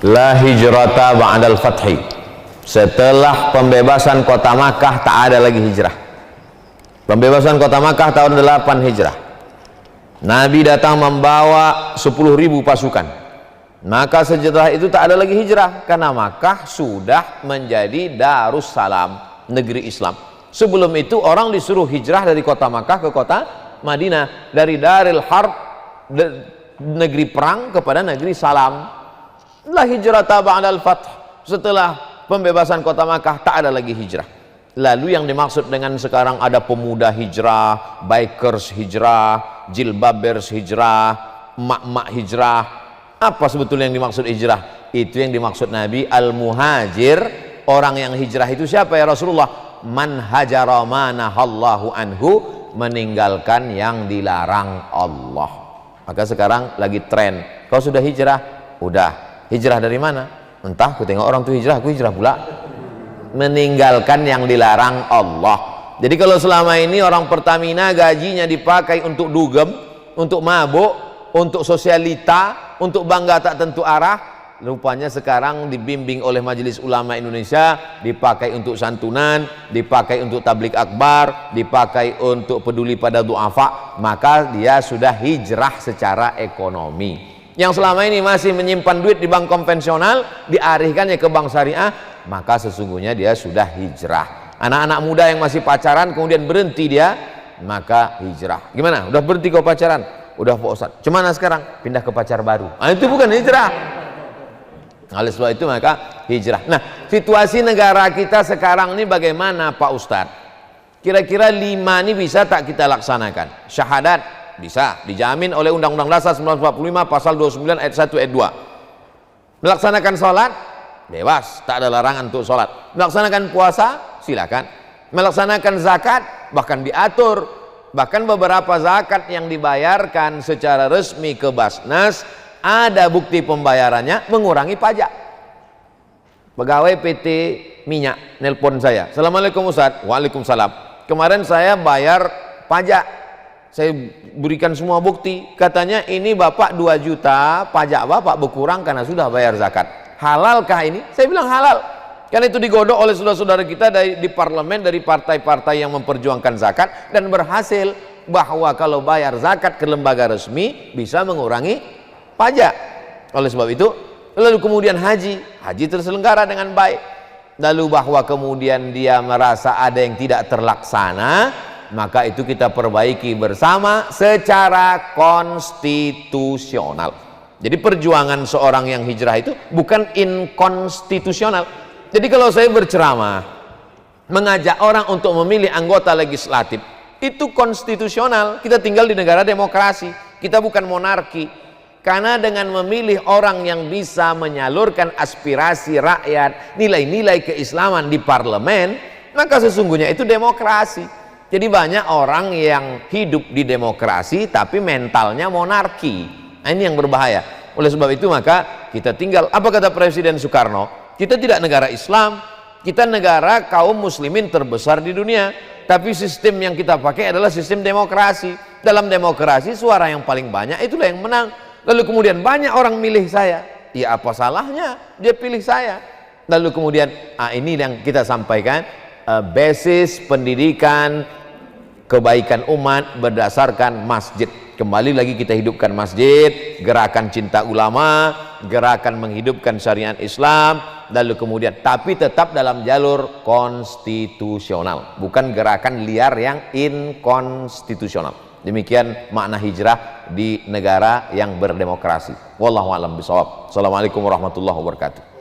La hijrata ba'dal fathi. Setelah pembebasan kota Makkah tak ada lagi hijrah. Pembebasan kota Makkah tahun 8 hijrah. Nabi datang membawa 10.000 pasukan. Maka setelah itu tak ada lagi hijrah, karena Makkah sudah menjadi Darussalam, negeri Islam. Sebelum itu orang disuruh hijrah dari kota Makkah ke kota Madinah, dari Daril Harb, negeri perang, kepada negeri salam. La hijrata ba'dal fath. Setelah pembebasan kota Makkah tak ada lagi hijrah. Lalu yang dimaksud dengan sekarang ada pemuda hijrah, bikers hijrah, jilbabers hijrah, emak-emak hijrah. Apa sebetulnya yang dimaksud hijrah? Itu yang dimaksud Nabi, al-muhajir. Orang yang hijrah itu siapa ya Rasulullah? Man hajara ma nahallahu anhu, meninggalkan yang dilarang Allah. Maka sekarang lagi tren, kau sudah hijrah? Udah. Hijrah dari mana? Entah, aku tengok orang tuh hijrah, aku hijrah pula. Meninggalkan yang dilarang Allah. Jadi kalau selama ini orang Pertamina gajinya dipakai untuk dugem, untuk mabuk, untuk sosialita, untuk bangga tak tentu arah, rupanya sekarang dibimbing oleh Majelis Ulama Indonesia, dipakai untuk santunan, dipakai untuk tablik akbar, dipakai untuk peduli pada duafa. Maka dia sudah hijrah secara ekonomi. Yang selama ini masih menyimpan duit di bank konvensional, dialihkannya ke bank syariah, maka sesungguhnya dia sudah hijrah. Anak-anak muda yang masih pacaran kemudian berhenti dia, maka hijrah. Gimana? Udah berhenti kau pacaran? Udah Pak Ustaz. Cuman sekarang pindah ke pacar baru. Nah, itu bukan hijrah. Oleh sebab itu maka hijrah. Nah, situasi negara kita sekarang ini bagaimana Pak Ustaz? Kira-kira 5 ini bisa tak kita laksanakan? Syahadat bisa, dijamin oleh Undang-Undang Dasar 1945 pasal 29 ayat 1 ayat 2. Melaksanakan sholat bebas, tak ada larangan untuk sholat. Melaksanakan puasa silakan. Melaksanakan zakat bahkan diatur. Bahkan beberapa zakat yang dibayarkan secara resmi ke Basnas, ada bukti pembayarannya mengurangi pajak. Pegawai PT Minyak nelpon saya, Assalamualaikum Ustaz. Waalaikumsalam. Kemarin saya bayar pajak, saya berikan semua bukti, katanya ini Bapak 2 juta pajak Bapak berkurang karena sudah bayar zakat. Halalkah ini? Saya bilang halal, karena itu digodok oleh saudara-saudara kita di parlemen, dari partai-partai yang memperjuangkan zakat, dan berhasil bahwa kalau bayar zakat ke lembaga resmi bisa mengurangi pajak. Oleh sebab itu, lalu kemudian haji terselenggara dengan baik. Lalu bahwa kemudian dia merasa ada yang tidak terlaksana, maka itu kita perbaiki bersama secara konstitusional. Jadi perjuangan seorang yang hijrah itu bukan inkonstitusional. Jadi kalau saya berceramah mengajak orang untuk memilih anggota legislatif, itu konstitusional. Kita tinggal di negara demokrasi, kita bukan monarki. Karena dengan memilih orang yang bisa menyalurkan aspirasi rakyat, nilai-nilai keislaman di parlemen, maka sesungguhnya itu demokrasi. Jadi banyak orang yang hidup di demokrasi tapi mentalnya monarki. Nah, ini yang berbahaya. Oleh sebab itu maka kita tinggal, apa kata Presiden Soekarno? Kita tidak negara Islam, kita negara kaum muslimin terbesar di dunia, tapi sistem yang kita pakai adalah sistem demokrasi. Dalam demokrasi suara yang paling banyak itulah yang menang. Lalu kemudian banyak orang milih saya, ya apa salahnya dia pilih saya? Lalu kemudian ini yang kita sampaikan, basis pendidikan kebaikan umat berdasarkan masjid. Kembali lagi kita hidupkan masjid, gerakan cinta ulama, gerakan menghidupkan syariat Islam, lalu kemudian tapi tetap dalam jalur konstitusional, bukan gerakan liar yang inkonstitusional. Demikian makna hijrah di negara yang berdemokrasi. Wallahu a'lam bishawab. Assalamualaikum warahmatullahi wabarakatuh.